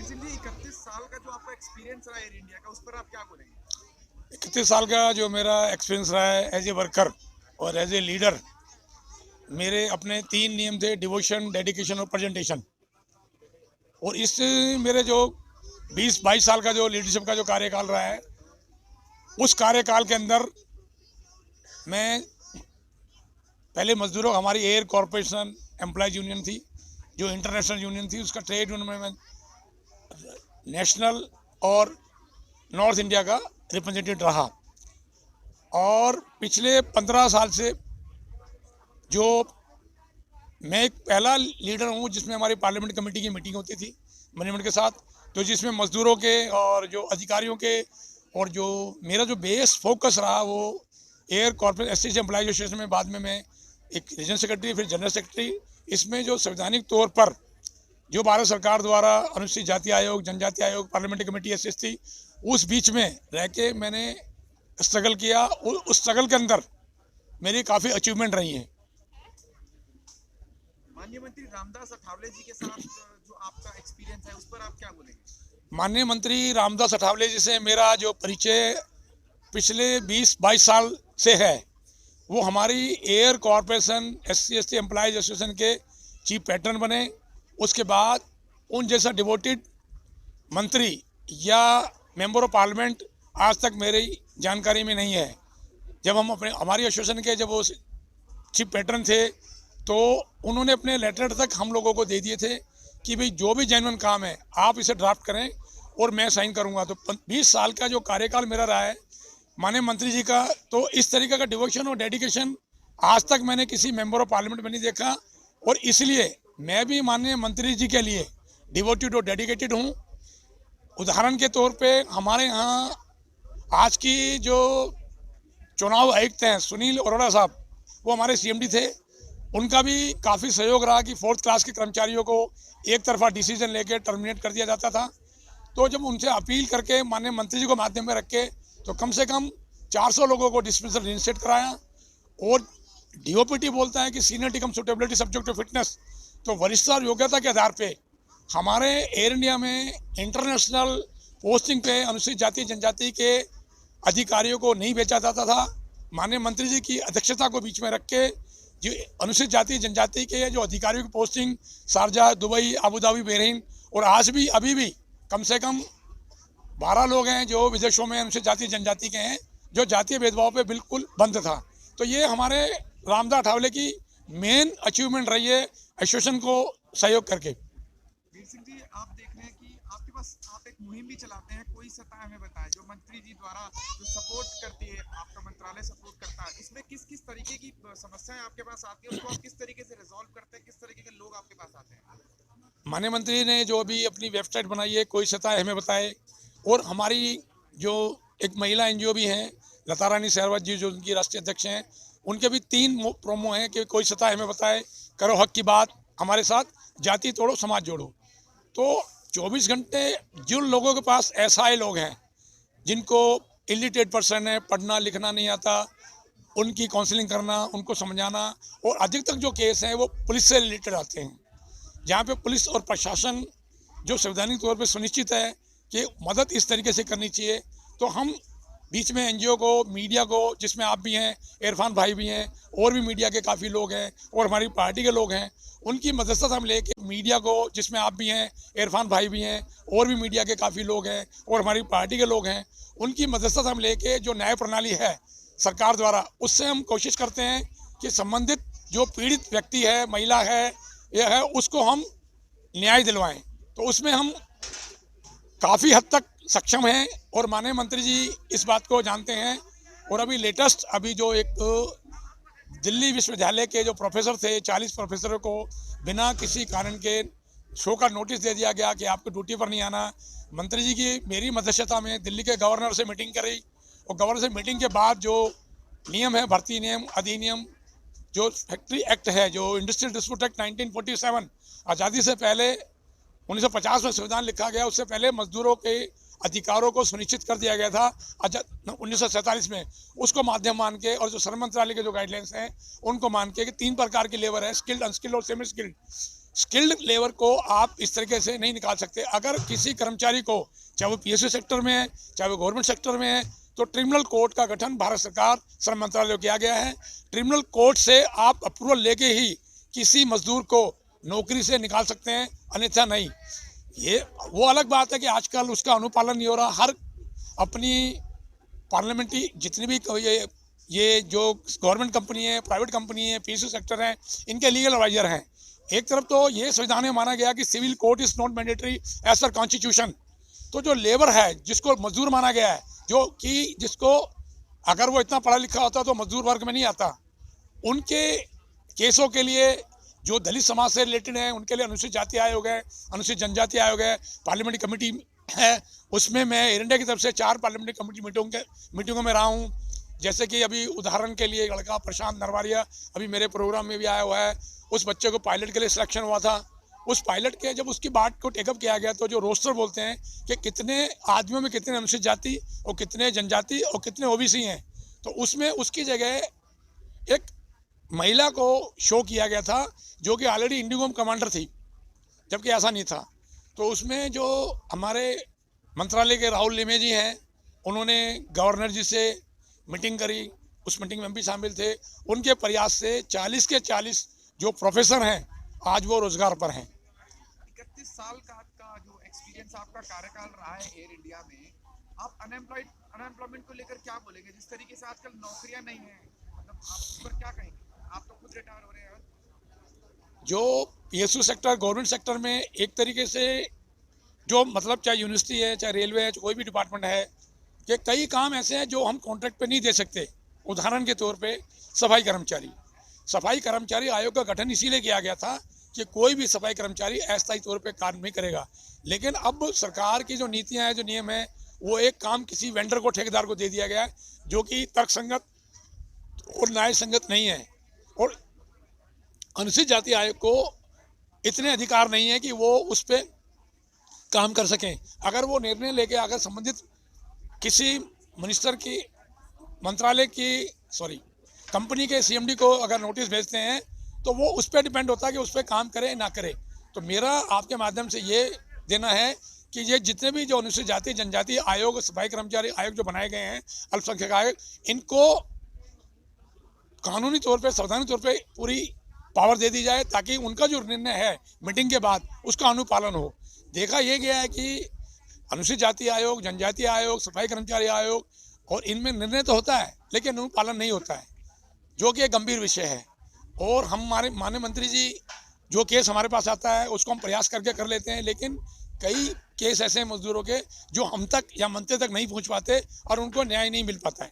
सिंह जी, 31 साल का जो आपका एक्सपीरियंस रहा एयर इंडिया का, उस पर आप क्या बोलेंगे? 31 साल का जो मेरा एक्सपीरियंस रहा है एज ए वर्कर और एज ए लीडर, मेरे अपने 3 नियम थे: डिवोशन, डेडिकेशन और प्रेजेंटेशन। और इस मेरे जो 20-22 साल का जो लीडरशिप का जो कार्यकाल रहा है, उस कार्यकाल के अंदर मैं पहले मजदूरों, हमारी एयर कॉरपोरेशन एम्प्लॉयज यूनियन थी जो इंटरनेशनल यूनियन थी, उसका ट्रेड यूनियन में मैं नेशनल और नॉर्थ इंडिया का रिप्रेजेंटेटिव रहा। और पिछले 15 साल से जो मैं एक पहला लीडर हूँ जिसमें हमारी पार्लियामेंट कमेटी की मीटिंग होती थी मैनेजमेंट के साथ, तो जिसमें मजदूरों के और जो अधिकारियों के और जो मेरा जो बेस फोकस रहा वो air corporate association employees association में, बाद में मैं एक रीजनल सेक्रेटरी, फिर जनरल सेक्रेटरी। इसमें जो संवैधानिक तौर पर जो भारत सरकार द्वारा अनुसूचित जाति आयोग, जनजाति आयोग, पार्लियामेंट्री कमेटी एस थी, उस बीच में रह के मैंने स्ट्रगल किया। उस स्ट्रगल के अंदर मेरी काफ़ी अचीवमेंट रही हैं। माननीय मंत्री रामदास अठावले जी के साथ जो आपका एक्सपीरियंस है, उस पर आप क्या बोलेंगे? माननीय मंत्री रामदास अठावले जी से मेरा जो परिचय पिछले 20-22 साल से है, वो हमारी air corporation SC/ST employees association के चीफ पैटर्न बने। उसके बाद उन जैसा डिवोटेड मंत्री या मेंबर ऑफ पार्लियामेंट आज तक मेरी जानकारी में नहीं है। जब हम हमारी एसोसिएशन के जब वो चीफ पैटर्न थे, तो उन्होंने अपने लेटर तक हम लोगों को दे दिए थे कि भाई जो भी जेन्युइन काम है आप इसे ड्राफ्ट करें और मैं साइन करूंगा। तो 20 साल का जो कार्यकाल मेरा रहा है माननीय मंत्री जी का, तो इस तरीके का डिवोशन और डेडिकेशन आज तक मैंने किसी मेंबर ऑफ पार्लियामेंट में नहीं देखा। और इसलिए मैं भी माननीय मंत्री जी के लिए डिवोटेड और डेडिकेटेड हूँ। उदाहरण के तौर पे हमारे यहाँ आज की जो चुनाव आयुक्त हैं सुनील अरोड़ा साहब, वो हमारे CMD थे। उनका भी काफ़ी सहयोग रहा कि 4th क्लास के कर्मचारियों को एक तरफा डिसीजन लेके टर्मिनेट कर दिया जाता था। तो जब उनसे अपील करके माननीय मंत्री जी को माध्यम में रख के, तो कम से कम 400 लोगों को डिसमिसल रिइंस्टेट कराया। और DOPT बोलता है कि seniority cum suitability subject to fitness, तो वरिष्ठता और योग्यता के आधार पे हमारे एयर इंडिया में इंटरनेशनल पोस्टिंग पे अनुसूचित जाति जनजाति के अधिकारियों को नहीं भेजा जाता था। माननीय मंत्री जी की अध्यक्षता को बीच में रख के जो अनुसूचित जाति जनजाति के जो अधिकारियों की posting Sharjah, Dubai, Abu Dhabi, Bahrain, और आज भी अभी भी कम से कम 12 लोग हैं जो विदेशों में अनुसूचित जाति जनजाति के हैं, जो जातीय भेदभाव पे बिल्कुल बंद था। तो ये हमारे रामदास अठावले की मेन अचीवमेंट रही है एसोसिएशन को सहयोग करके। वीर सिंह जी, आप देख रहे हैं कि आपके पास आप एक मुहिम भी चलाते हैं, कोई सतह हमें बताए, जो मंत्री जी द्वारा जो सपोर्ट करती है, आपका मंत्रालय सपोर्ट करता है, इसमें किस किस तरीके की समस्याएं आपके पास आती है, उसको आप किस तरीके से रिजॉल्व करते हैं, किस तरीके के लोग आपके पास आते हैं? माननीय मंत्री ने जो भी अपनी वेबसाइट बनाई है, कोई सतह हमें बताए, और हमारी जो एक महिला NGO भी हैं लता रानी सहरवत जी, जो उनकी राष्ट्रीय अध्यक्ष हैं, उनके भी 3 प्रोमो हैं कि कोई सतह हमें बताए, करो हक की बात, हमारे साथ जाति तोड़ो समाज जोड़ो। तो 24 घंटे जिन लोगों के पास असहाय लोग हैं, जिनको इलिटरेट पर्सन है, पढ़ना लिखना नहीं आता, उनकी काउंसलिंग करना, उनको समझाना। और अधिकतर जो केस हैं वो पुलिस से रिलेटेड आते हैं, जहाँ पे पुलिस और प्रशासन जो संवैधानिक तौर पे सुनिश्चित है कि मदद इस तरीके से करनी चाहिए, तो हम बीच में NGO को, मीडिया को, जिसमें आप भी हैं, इरफान भाई भी हैं, और भी मीडिया के काफ़ी लोग हैं, और हमारी पार्टी के लोग हैं, उनकी मदद से हम लेके मीडिया को, जिसमें आप भी हैं, इरफान भाई भी हैं, और भी मीडिया के काफ़ी लोग हैं, और हमारी पार्टी के लोग हैं, उनकी मदद से हम लेके जो न्याय प्रणाली है सरकार द्वारा, उससे हम कोशिश करते हैं कि संबंधित जो पीड़ित व्यक्ति है, महिला है, यह है, उसको हम न्याय दिलवाएं। तो उसमें हम काफ़ी हद तक सक्षम हैं, और माननीय मंत्री जी इस बात को जानते हैं। और अभी लेटेस्ट जो एक दिल्ली विश्वविद्यालय के जो प्रोफेसर थे, 40 प्रोफेसरों को बिना किसी कारण के शो का नोटिस दे दिया गया कि आपको ड्यूटी पर नहीं आना। मंत्री जी की मेरी मध्यस्थता में दिल्ली के गवर्नर से मीटिंग करी, और गवर्नर से मीटिंग के बाद जो नियम है, भर्ती नियम अधिनियम, जो फैक्ट्री एक्ट है, जो इंडस्ट्रियल डिस्प्यूट एक्ट 1947, आज़ादी से पहले 1950 में संविधान लिखा गया, उससे पहले मजदूरों के अधिकारों को सुनिश्चित कर दिया गया था 1947 में। उसको माध्यम मान के, और जो श्रम मंत्रालय के जो गाइडलाइंस हैं उनको मान के कि 3 प्रकार की लेबर है, स्किल्ड, अनस्किल्ड और सेमी स्किल्ड। स्किल्ड लेबर को आप इस तरीके से नहीं निकाल सकते। अगर किसी कर्मचारी को, चाहे वो पीएसयू सेक्टर में है, चाहे वो गवर्नमेंट सेक्टर में है, तो ट्रिब्यूनल कोर्ट का गठन भारत सरकार श्रम मंत्रालय किया गया है। ट्रिब्यूनल कोर्ट से आप अप्रूवल लेके ही किसी मजदूर को नौकरी से निकाल सकते हैं, अन्यथा नहीं। ये वो अलग बात है कि आजकल उसका अनुपालन नहीं हो रहा। हर अपनी पार्लियामेंट्री जितनी भी ये जो गवर्नमेंट कंपनी है, प्राइवेट कंपनी है, पीएसयू सेक्टर है, इनके लीगल एडवाइजर हैं। एक तरफ तो ये संविधान में माना गया कि civil court is not mandatory as per constitution. तो जो लेबर है, जिसको मजदूर माना गया है, जो कि जिसको अगर वो इतना पढ़ा लिखा होता तो मजदूर वर्ग में नहीं आता, उनके केसों के लिए जो दलित समाज से रिलेटेड है, उनके लिए अनुसूचित जाति आयोग है, अनुसूचित जनजाति आयोग है, पार्लियामेंट्री कमेटी है। उसमें मैं एयर इंडिया की तरफ से 4 पार्लियामेंट्री कमेटी मीटिंगों में रहा हूँ। जैसे कि अभी उदाहरण के लिए लड़का प्रशांत नरवारिया अभी मेरे प्रोग्राम में भी आया हुआ है। उस बच्चे को पायलट के लिए सिलेक्शन हुआ था। उस पायलट के जब उसकी बात को टेकअप किया गया तो जो रोस्टर बोलते हैं कि कितने आदमियों में कितने अनुसूचित जाति और कितने जनजाति और कितने ओबीसी हैं, तो उसमें उसकी जगह एक महिला को शो किया गया था जो कि ऑलरेडी इंडिगोम कमांडर थी, जबकि ऐसा नहीं था। तो उसमें जो हमारे मंत्रालय के राहुल लिमे जी हैं, उन्होंने गवर्नर जी से मीटिंग करी, उस मीटिंग में हम भी शामिल थे। उनके प्रयास से 40 के 40 जो प्रोफेसर हैं आज वो रोजगार पर हैं। 31 साल का आपका जो एक्सपीरियंस, आपका कार्यकाल रहा है एयर इंडिया में, आप अनएम्प्लॉयमेंट को लेकर क्या बोलेंगे? जिस तरीके से आजकल नौकरियां नहीं हैं, मतलब आप उस पर क्या कहेंगे? आप तो खुद रिटायर हो रहे हैं। जो पीएसयू सेक्टर, गवर्नमेंट सेक्टर में एक तरीके से जो मतलब चाहे यूनिवर्सिटी है, चाहे रेलवे है, कोई भी डिपार्टमेंट है, कि कई काम ऐसे हैं जो हम कॉन्ट्रैक्ट पे नहीं दे सकते। उदाहरण के तौर पे सफाई कर्मचारी आयोग का गठन इसीलिए किया गया था कि कोई भी सफाई कर्मचारी अस्थायी तौर पे कार्य नहीं करेगा। लेकिन अब सरकार की जो नीतियां हैं, जो नियम है, वो एक काम किसी वेंडर को, ठेकेदार को दे दिया गया है, जो कि तर्कसंगत और न्याय संगत नहीं है। और अनुसूचित जाति आयोग को इतने अधिकार नहीं है कि वो उस पर काम कर सकें। अगर वो निर्णय लेके अगर संबंधित किसी मिनिस्टर की, मंत्रालय की, कंपनी के सीएमडी को अगर नोटिस भेजते हैं, तो वो उस पर डिपेंड होता है कि उस पर काम करे ना करे। तो मेरा आपके माध्यम से ये देना है कि ये जितने भी जो अनुसूचित जाति जनजाति आयोग, सफाई कर्मचारी आयोग जो बनाए गए हैं, अल्पसंख्यक आयोग, इनको कानूनी तौर पे, संवैधानिक तौर पे पूरी पावर दे दी जाए, ताकि उनका जो निर्णय है मीटिंग के बाद उसका अनुपालन हो। देखा यह गया है कि अनुसूचित जाति आयोग, जनजाति आयोग, सफाई कर्मचारी आयोग, और इनमें निर्णय तो होता है लेकिन अनुपालन नहीं होता है, जो कि एक गंभीर विषय है। और हमारे माननीय मंत्री जी, जो केस हमारे पास आता है उसको हम प्रयास करके कर लेते हैं, लेकिन कई केस ऐसे हैं मजदूरों के जो हम तक या मंत्री तक नहीं पहुंच पाते और उनको न्याय नहीं मिल पाता है।